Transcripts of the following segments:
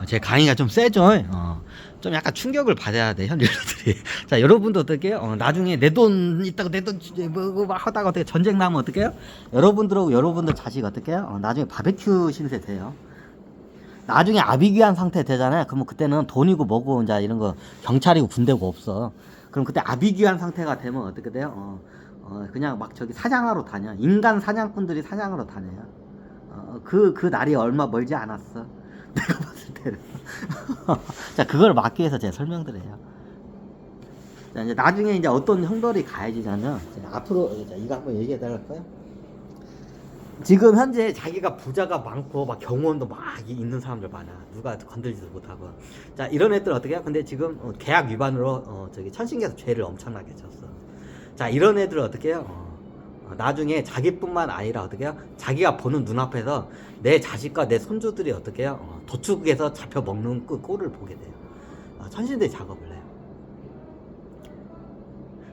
제 강의가 좀 세죠. 좀 약간 충격을 받아야 돼 현실들이. 자, 여러분도 어떻게 해요? 나중에 내 돈 있다고 내 돈 막 하다가 어떻게 전쟁 나면 어떻게 해요? 여러분들하고 여러분들 자식 어떻게 해요? 나중에 바베큐 신세 돼요. 나중에 아비규환 상태 되잖아요. 그러면 그때는 돈이고 뭐고 이제 이런 거 경찰이고 군대고 없어. 그럼 그때 아비규환 상태가 되면 어떻게 돼요? 그냥 막 저기 사냥하러 다녀. 인간 사냥꾼들이 사냥하러 다녀요. 그 날이 얼마 멀지 않았어. 내가 봤을 때는. 자, 그걸 막기 위해서 제가 설명드려요. 자, 이제 나중에 이제 어떤 형벌이 가해지냐면, 앞으로, 자, 이거 한번 얘기해 달랄까요? 지금 현재 자기가 부자가 많고, 막 경호원도 막 있는 사람들 많아. 누가 건들지도 못하고. 자, 이런 애들 어떻게 해요? 근데 지금 계약 위반으로, 저기 천신계에서 죄를 엄청나게 졌어. 자, 이런 애들 어떻게 해요? 나중에 자기뿐만 아니라 어떻게 해요? 자기가 보는 눈앞에서 내 자식과 내 손주들이 어떻게 해요? 도축에서 잡혀 먹는 그 꼴을 보게 돼요. 천신대 작업을 해요.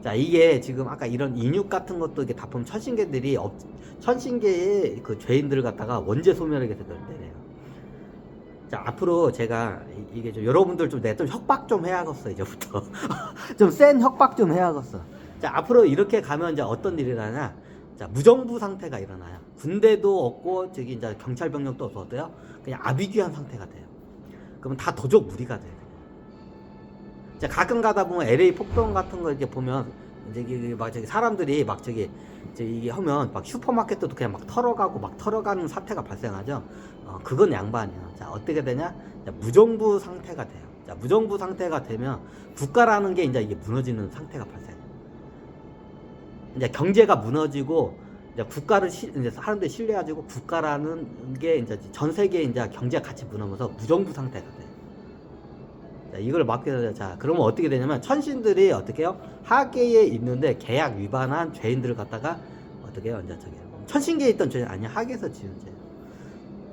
자, 이게 지금 아까 이런 인육 같은 것도 이게 다 보면 천신계들이 천신계의 그 죄인들을 갖다가 원죄 소멸하게 되더래요. 자, 앞으로 제가 이게 좀 여러분들 좀 내가 좀 협박 좀 해야겠어 이제부터. 좀 센 협박 좀 해야겠어. 자, 앞으로 이렇게 가면 이제 어떤 일이 일어나냐? 자, 무정부 상태가 일어나요. 군대도 없고 저기 이제 경찰 병력도 없어도요. 그냥 아비규환 상태가 돼요. 그러면 다 도적 무리가 돼요. 자, 가끔 가다 보면 LA 폭동 같은 거 이렇게 보면 이제 막 저기 사람들이 막 저기 이게 하면 막 슈퍼마켓도 그냥 막 털어가는 사태가 발생하죠. 그건 양반이야. 자, 어떻게 되냐? 자, 무정부 상태가 돼요. 자, 무정부 상태가 되면 국가라는 게 이제 이게 무너지는 상태가 발생해요. 이제 경제가 무너지고 이제 국가를 이제 사람들이 신뢰가지고 국가라는 게 이제 전 세계 이제 경제가 같이 무너면서 무정부 상태가 돼요. 자, 이걸 막게 되자. 자, 그러면 어떻게 되냐면 천신들이 어떻게 해요? 하계에 있는데 계약 위반한 죄인들을 갖다가 어떻게 해요? 이제 저기 천신계에 있던 죄인 아니야, 하계에서 지은 죄.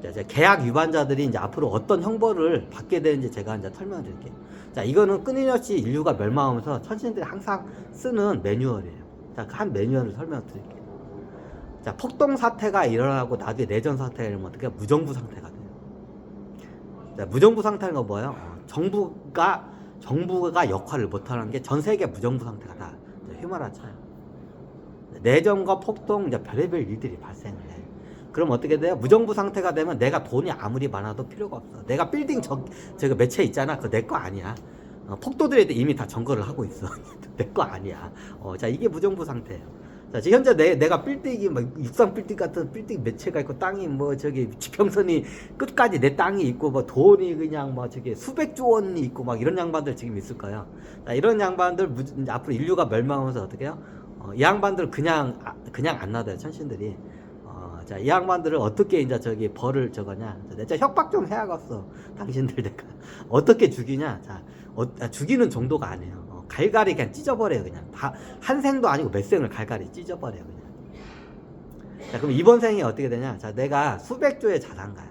자, 이제 계약 위반자들이 이제 앞으로 어떤 형벌을 받게 되는지 제가 이제 설명드릴게요. 자, 이거는 끊임없이 인류가 멸망하면서 천신들이 항상 쓰는 매뉴얼이에요. 자, 그 한 매뉴얼을 설명드릴게요. 자, 폭동 사태가 일어나고 나중에 내전 사태가 일어나면 어떻게 무정부 상태가 돼요. 자, 무정부 상태는 거 뭐예요? 정부가 역할을 못하는 게 전 세계 무정부 상태가 다 휴머라차요. 내전과 폭동 이제 별의별 일들이 발생을 해. 그럼 어떻게 돼요? 무정부 상태가 되면 내가 돈이 아무리 많아도 필요가 없어. 내가 빌딩 저거 매체 있잖아. 그거 내 거 아니야. 폭도들이 이미 다 점거를 하고 있어. 내 거 아니야. 자, 이게 무정부 상태예요. 자, 지금 현재 내가 빌딩이 막 육상 빌딩 같은 빌딩 매체가 있고 땅이 뭐 저기 지평선이 끝까지 내 땅이 있고 뭐 돈이 그냥 뭐 저기 수백조 원이 있고 막 이런 양반들 지금 있을 거야. 자, 이런 양반들 앞으로 인류가 멸망하면서 어떻게 해요? 이 양반들 그냥 안 놔둬요, 천신들이. 자, 이 양반들을 어떻게 이제 저기 벌을 저거냐? 내가 협박 좀 해야겠어. 당신들 내가 어떻게 죽이냐? 자, 죽이는 정도가 아니에요. 갈갈이 그냥 찢어버려요, 그냥. 다, 한 생도 아니고 몇 생을 갈갈이 찢어버려요, 그냥. 자, 그럼 이번 생이 어떻게 되냐? 자, 내가 수백조의 자산가야.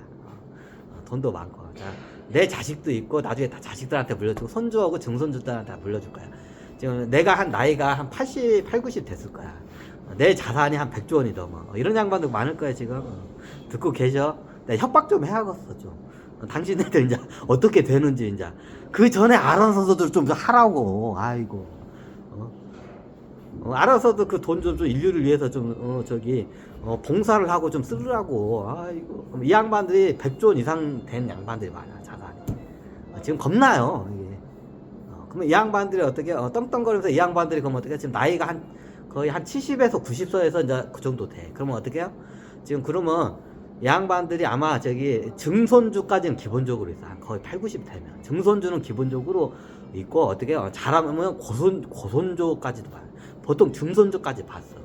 돈도 많고. 자, 내 자식도 있고, 나중에 다 자식들한테 물려주고, 손주하고 증손주들한테 다 물려줄 거야. 지금 내가 한 나이가 한 80, 90 됐을 거야. 내 자산이 한 100조 원이 넘어. 이런 양반들 많을 거야, 지금. 듣고 계셔? 내가 협박 좀 해야겠어, 좀. 당신들 이제 어떻게 되는지 이제 그 전에 알아서도 좀 하라고. 아이고. 알아서도 그 돈 좀 인류를 위해서 좀 저기 봉사를 하고 좀 쓰라고. 아이고. 그럼 이 양반들이 100조 원 이상 된 양반들이 많아, 자산이. 지금 겁나요, 이게. 그러면 이 양반들이 어떻게 떵떵거리면서 이 양반들이 그러면 어떻게 지금 나이가 거의 한 70에서 90세에서 이제 그 정도 돼. 그러면 어떻게 해요? 지금 그러면 양반들이 아마 저기 증손주까지는 기본적으로 있어. 거의 8, 90 되면. 증손주는 기본적으로 있고, 어떻게 잘하면 고손주까지도 봐요. 보통 증손주까지 봤어.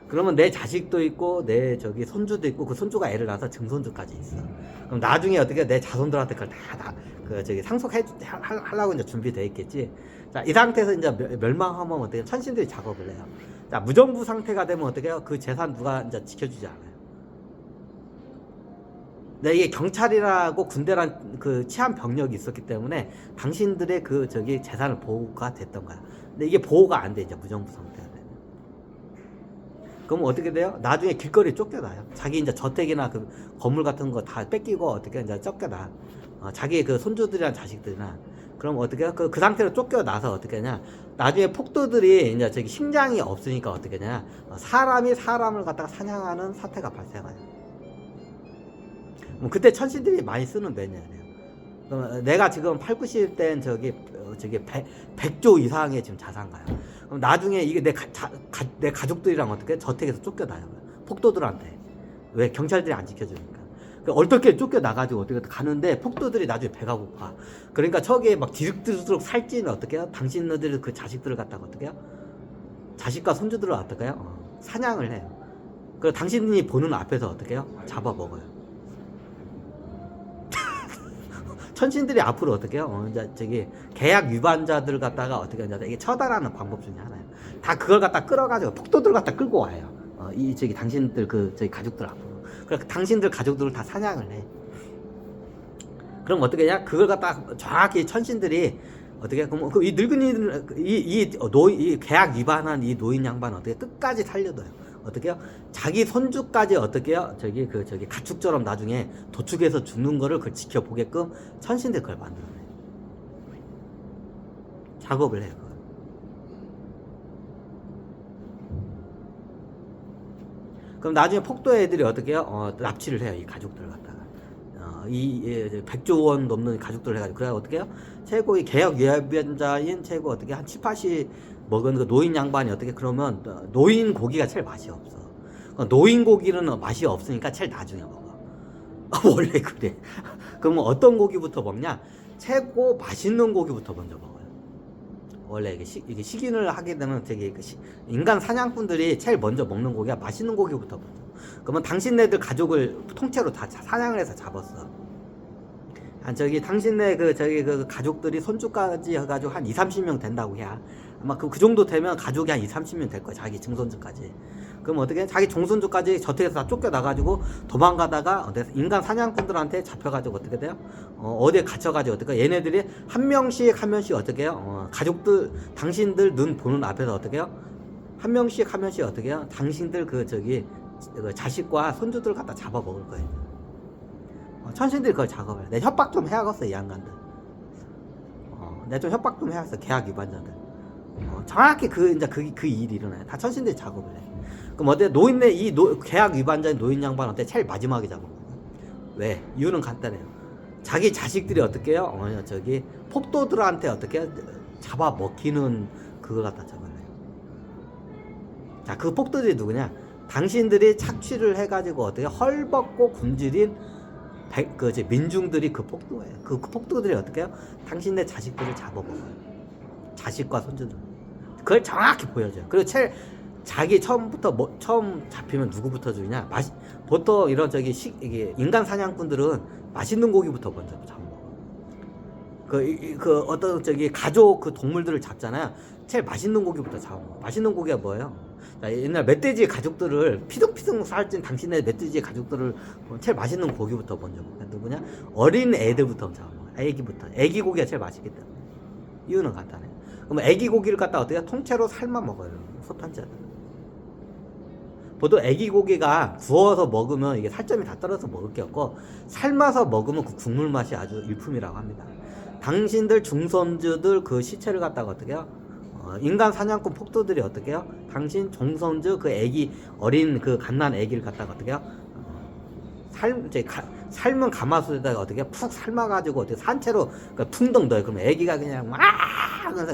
그러면 내 자식도 있고, 내 저기 손주도 있고, 그 손주가 애를 낳아서 증손주까지 있어. 그럼 나중에 어떻게 내 자손들한테 그걸 그 저기 하려고 이제 준비되어 있겠지. 자, 이 상태에서 이제 멸망하면 어떻게 천신들이 작업을 해요. 자, 무정부 상태가 되면 어떻게 해요? 그 재산 누가 이제 지켜주지 않아요. 네, 이게 경찰이라고 군대란 그 치안 병력이 있었기 때문에 당신들의 그 저기 재산을 보호가 됐던 거야. 근데 이게 보호가 안 돼, 이제 무정부 상태가 되면. 그럼 어떻게 돼요? 나중에 길거리에 쫓겨나요. 자기 이제 저택이나 그 건물 같은 거 다 뺏기고 어떻게 이제 쫓겨나. 자기 그 손주들이나 자식들이나. 그럼 어떻게 해요? 그 상태로 쫓겨나서 어떻게 하냐? 나중에 폭도들이 이제 저기 심장이 없으니까 어떻게 하냐? 사람이 사람을 갖다가 사냥하는 사태가 발생해요. 뭐 그때 천신들이 많이 쓰는 매뉴얼이에요. 내가 지금 8, 90대인 저기 100조 이상의 지금 자산가요. 그럼 나중에 이게 내 가족들이랑 어떻게 저택에서 쫓겨나요. 폭도들한테. 왜? 경찰들이 안 지켜주니까. 얼떨결에 쫓겨나가지고 어떻게 가는데 폭도들이 나중에 배가 고파. 그러니까 저기에 막 디륵디륵 살찌는 어떻게 해요? 당신네들 그 자식들을 갖다가 어떻게 해요? 자식과 손주들을 어떻게 해요? 사냥을 해요. 그리고 당신이 보는 앞에서 어떻게 해요? 잡아먹어요. 천신들이 앞으로 어떻게 해요? 이제 저기 계약 위반자들 갖다가 어떻게 하냐? 이게 처단하는 방법 중에 하나예요. 다 그걸 갖다 끌어가지고 폭도들 갖다 끌고 와요. 이 저기 당신들 그 저기 가족들 앞으로. 그러니까 당신들 가족들을 다 사냥을 해. 그럼 어떻게 하냐? 그걸 갖다 정확히 천신들이 어떻게 그럼 이 늙은이들 이 계약 위반한 이 노인 양반 어떻게 끝까지 살려둬요. 어떻게 해요? 자기 손주까지 어떻게 해요? 저기 가축처럼 나중에 도축해서 죽는 거를 그걸 지켜보게끔 천신들 그걸 만들어내요. 작업을 해요. 그럼 나중에 폭도 애들이 어떻게 해요? 납치를 해요. 이 가족들을 갖다가. 이 100조 원 넘는 가족들을 해가지고. 그래 어떻게 해요? 최고 이 계약 위반자인 최고 어떻게 한 7, 80 먹은 그 노인 양반이 어떻게 그러면 노인 고기가 제일 맛이 없어. 노인 고기는 맛이 없으니까 제일 나중에 먹어. 원래 그래. 그러면 어떤 고기부터 먹냐? 최고 맛있는 고기부터 먼저 먹어요. 원래 이게 식인을 하게 되면 되게 인간 사냥꾼들이 제일 먼저 먹는 고기가 맛있는 고기부터 먹어. 그러면 당신네들 가족을 통째로 다 사냥을 해서 잡았어. 당신네 그 가족들이 손주까지 해가지고 한 2, 30명 된다고 해야. 아마 그 정도 되면 가족이 한 2, 30명 될 거야. 자기 증손주까지. 그럼 어떻게 해? 자기 종손주까지 저택에서 다 쫓겨나가지고 도망가다가 인간 사냥꾼들한테 잡혀가지고 어떻게 돼요? 어디에 갇혀가지고 어떻게 해요? 얘네들이 한 명씩 어떻게 해요? 가족들, 당신들 눈 보는 앞에서 어떻게 해요? 한 명씩 어떻게 해요? 당신들 그 자식과 손주들 갖다 잡아먹을 거예요. 천신들이 그걸 작업을 해. 내 협박 좀 해야겠어, 이 양반들. 내가 좀 협박 좀 해야겠어, 계약 위반자들. 정확히 그 일이 일어나요. 다 천신들이 작업을 해. 그럼 어때? 계약 위반자인 노인 양반 어때? 제일 마지막에 잡은 거야. 왜? 이유는 간단해요. 자기 자식들이 어떻게 해요? 폭도들한테 어떻게 해요? 잡아먹히는 그걸 갖다 잡아내요. 자, 그 폭도들이 누구냐? 당신들이 착취를 해가지고 어떻게 헐벗고 굶주린 민중들이 그 폭도예요. 그 폭도들이 어떻게 해요? 당신네 자식들을 잡아먹어요. 자식과 손주들. 그걸 정확히 보여줘요. 그리고 자기 처음 잡히면 누구부터 죽이냐? 보통 이런 이게 인간 사냥꾼들은 맛있는 고기부터 먼저 잡아먹어. 어떤 가족 동물들을 잡잖아요. 제일 맛있는 고기부터 잡아먹어. 맛있는 고기가 뭐예요? 자, 옛날 멧돼지 가족들을 피둥피둥 살찐 당신의 멧돼지 가족들을 제일 맛있는 고기부터 먼저 먹어. 누구냐? 어린 애들부터 잡아먹어. 애기 고기가 제일 맛있기 때문에. 이유는 간단해. 그럼 애기 고기를 갖다 어떻게 통째로 삶아 먹어요. 소탄자들. 보통 애기 고기가 구워서 먹으면 이게 살점이 다 떨어져서 먹을 게 없고, 삶아서 먹으면 그 국물 맛이 아주 일품이라고 합니다. 당신들 중손주들 그 시체를 갖다가 어떻게 해요? 인간 사냥꾼 폭도들이 어떻게 해요? 당신 종손주 어린 갓난 애기를 갖다가 어떻게 해요? 삶은 가마솥에다가 어떻게 푹 삶아가지고 어떻게 산채로 퉁덩 넣어요. 그러면 애기가 그냥 하면서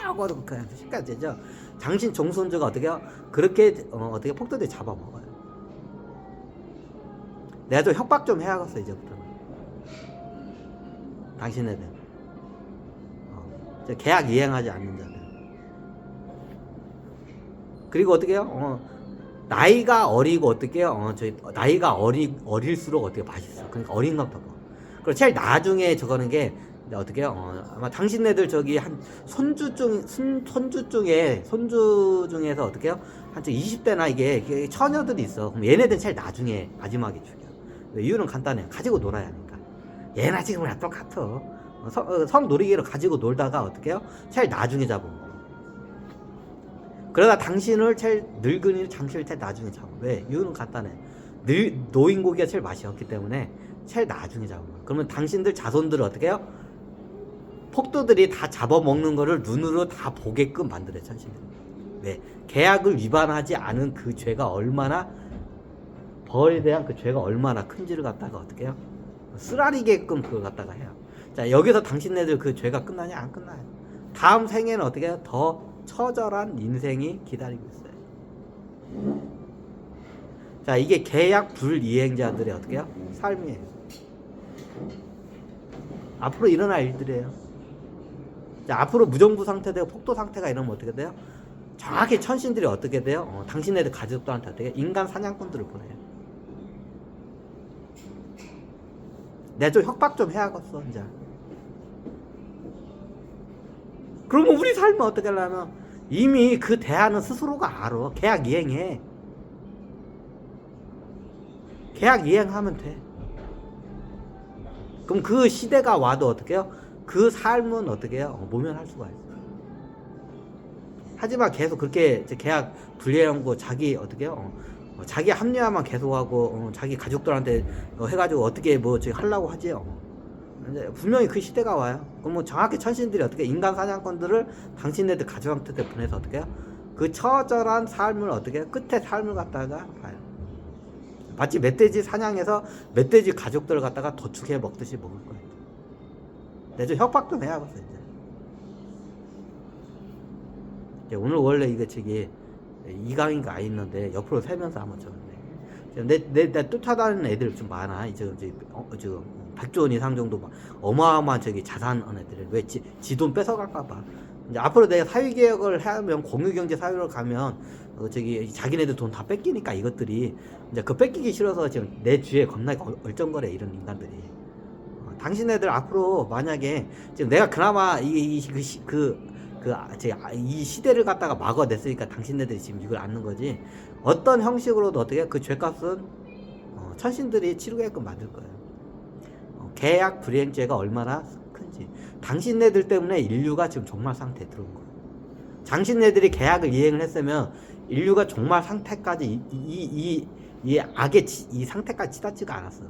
하고 그냥 식까지 되죠. 당신 종손주가 어떻게 해요? 그렇게 어떻게 폭도들이 잡아먹어요. 내가 좀 협박 좀 해야겠어 이제부터는. 당신네들 계약 이행하지 않는 자들. 그리고 어떻게 해요? 나이가 어리고 어떻게 해요? 나이가 어릴수록 어떻게 맛있어. 그러니까 어린 것부터 먹어. 그리고 제일 나중에 저거는 게 어떻게 해요? 아마 당신네들 한 손주 중에서 어떻게 해요? 한 20대나 이게 처녀들이 있어. 그럼 얘네들은 제일 나중에 마지막에 죽여. 이유는 간단해요. 가지고 놀아야 하니까. 얘나 지금이랑 똑같아. 성놀이기를 가지고 놀다가 어떻게 해요? 제일 나중에 잡은 거. 그러다 당신을 제일 늙은이 당신을 제일 나중에 잡아. 왜? 이유는 간단해. 노인 고기가 제일 맛이 없기 때문에 제일 나중에 잡으면. 그러면 당신들 자손들을 어떻게 해요? 폭도들이 다 잡아먹는 거를 눈으로 다 보게끔 만들어요, 천신들. 왜? 계약을 위반하지 않은 그 죄가 얼마나, 벌에 대한 그 죄가 얼마나 큰지를 갖다가 어떻게 해요? 쓰라리게끔 그걸 갖다가 해요. 자, 여기서 당신네들 그 죄가 끝나냐? 안 끝나요. 다음 생에는 어떻게 해요? 더 처절한 인생이 기다리고 있어요. 자, 이게 계약 불이행자들의 어떻게 해요? 삶이에요. 앞으로 일어날 일들이에요. 자, 앞으로 무정부 상태 되고 폭도 상태가 이러면 어떻게 돼요? 정확히 천신들이 어떻게 돼요? 당신네들 가족들한테 어떻게 해요? 인간 사냥꾼들을 보내요. 내가 좀 협박 좀 해야겠어, 이제. 그러면 우리 삶은 어떻게 하려면 이미 그 대안은 스스로가 알아. 계약 이행해. 계약 이행하면 돼. 그럼 그 시대가 와도 어떻게 해요? 그 삶은 어떻게 해요? 모면할 수가 있어요. 하지만 계속 그렇게 계약 불이행하고 자기 어떻게 해요? 자기 합리화만 계속하고 자기 가족들한테 해가지고 어떻게 뭐 저기 하려고 하지요. 분명히 그 시대가 와요. 그럼 뭐 정확히 천신들이 어떻게 인간 사냥꾼들을 당신네들 가족한테 보내서 어떻게 해요? 그 처절한 삶을 어떻게 해요? 끝에 삶을 갖다가 봐요. 마치 멧돼지 사냥해서 멧돼지 가족들을 갖다가 도축해 먹듯이 먹을 거예요. 내가 좀 협박 좀 해야겠어 이제. 오늘 원래 이거 저기 2강인가 안 있는데 옆으로 세면서 한번 적었네. 내 쫓아다니는 애들 좀 많아. 지금 100조 원 이상 정도 막 어마어마한 저기 자산한 애들. 왜 지 돈 뺏어갈까봐. 이제 앞으로 내가 사회개혁을 하면 공유경제 사회로 가면 저기 자기네들 돈 다 뺏기니까 이것들이 이제 그 뺏기기 싫어서 지금 내 주위에 겁나게 얼쩡거려 이런 인간들이. 당신네들 앞으로 만약에 지금 내가 그나마 이 시대를 갖다가 막아냈으니까 당신네들이 지금 이걸 아는 거지. 어떤 형식으로도 어떻게 그 죄값은 천신들이 치르게끔 만들 거예요. 계약 불이행죄가 얼마나 큰지. 당신네들 때문에 인류가 지금 종말 상태에 들어온 거예요. 당신네들이 계약을 이행을 했으면 인류가 종말 상태까지 이 악의 이 상태까지 치닫지가 않았어.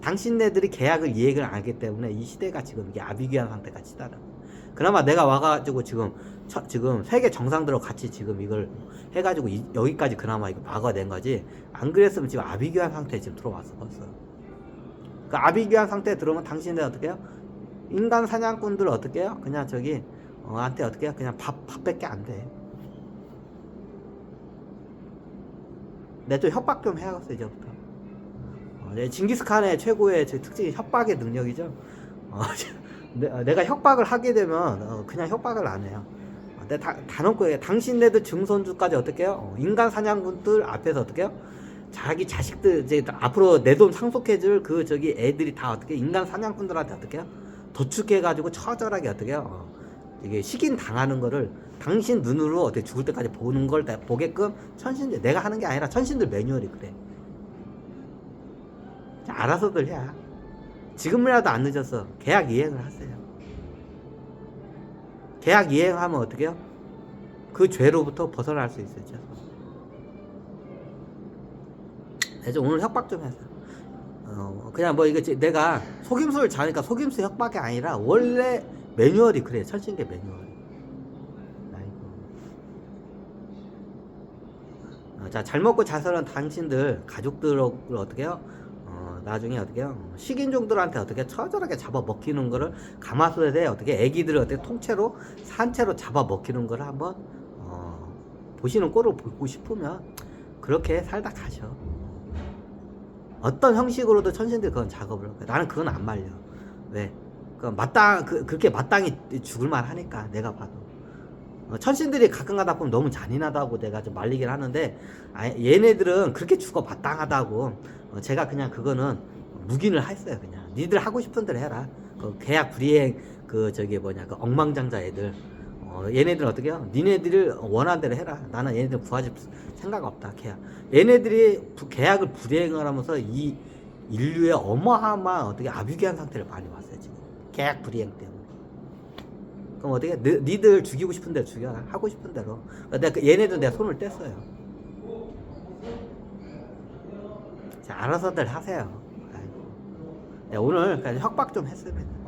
당신네들이 계약을 이행을 안 하기 때문에 이 시대가 지금 이게 아비규환 상태가 치닫아. 그나마 내가 와가지고 지금 세계 정상들하고 같이 지금 이걸 해가지고 여기까지 그나마 이거 막아낸 거지. 안 그랬으면 지금 아비규환 상태에 지금 들어왔어 벌써. 그 아비규환 상태에 들어오면 당신들 어떻게 해요? 인간 사냥꾼들 어떻게 해요? 그냥 저기 한테 어떻게 해요? 그냥 밥밖에 안 돼. 내 좀 협박 좀 해야겠어 이제부터. 징기스칸의 최고의 특징이 협박의 능력이죠. 내가 협박을 하게 되면 그냥 협박을 안 해요. 내가 다 놓고 해요. 당신네들 증손주까지 어떻게 해요? 인간 사냥꾼들 앞에서 어떻게 해요? 자기 자식들 이제 앞으로 내 돈 상속해줄 그 저기 애들이 다 어떻게 인간 사냥꾼들한테 어떻게 해요? 도축해가지고 처절하게 어떻게 해요? 이게 식인 당하는 거를 당신 눈으로 어떻게 죽을 때까지 보는 걸 보게끔 천신들, 내가 하는 게 아니라 천신들 매뉴얼이 그래. 자, 알아서들 해. 지금이라도 안 늦었어. 계약 이행을 하세요. 계약 이행하면 어떻게 해요? 그 죄로부터 벗어날 수 있어요. 그래서 오늘 협박 좀 해서 그냥 뭐 이거 내가 속임수를 자니까 속임수 협박이 아니라 원래 매뉴얼이 그래. 천신계 매뉴얼. 자, 잘 먹고 잘 사는 당신들 가족들을 어떻게 해요? 나중에 어떻게 해요? 식인종들한테 어떻게 처절하게 잡아 먹히는 거를 가마솥에 어떻게 애기들을 어떻게 통째로 산채로 잡아 먹히는 거를 한번 보시는 꼴을 보고 싶으면 그렇게 살다 가셔. 어떤 형식으로도 천신들이 그건 작업을 할 거야. 나는 그건 안 말려. 왜? 그렇게 마땅히 죽을만 하니까 내가 봐도. 천신들이 가끔 가다 보면 너무 잔인하다고 내가 좀 말리긴 하는데 얘네들은 그렇게 죽어 마땅하다고 제가 그냥 그거는 묵인을 했어요. 그냥 니들 하고 싶은 대로 해라. 그 계약 불이행 그 엉망장자 애들 얘네들은 어떻게 해요? 니네들을 원하는 대로 해라. 나는 얘네들 구하지 생각 없다. 얘네들이 계약을 불이행을 하면서 이 인류의 어마어마한 어떻게 아비규환 상태를 많이 봤어요. 지금 계약 불이행 때문에. 그럼 어떻게 니들 죽이고 싶은 대로 죽여라. 하고 싶은 대로. 내가 얘네들 내가 손을 뗐어요. 자, 알아서들 하세요. 네, 오늘 그냥 협박 좀 했습니다.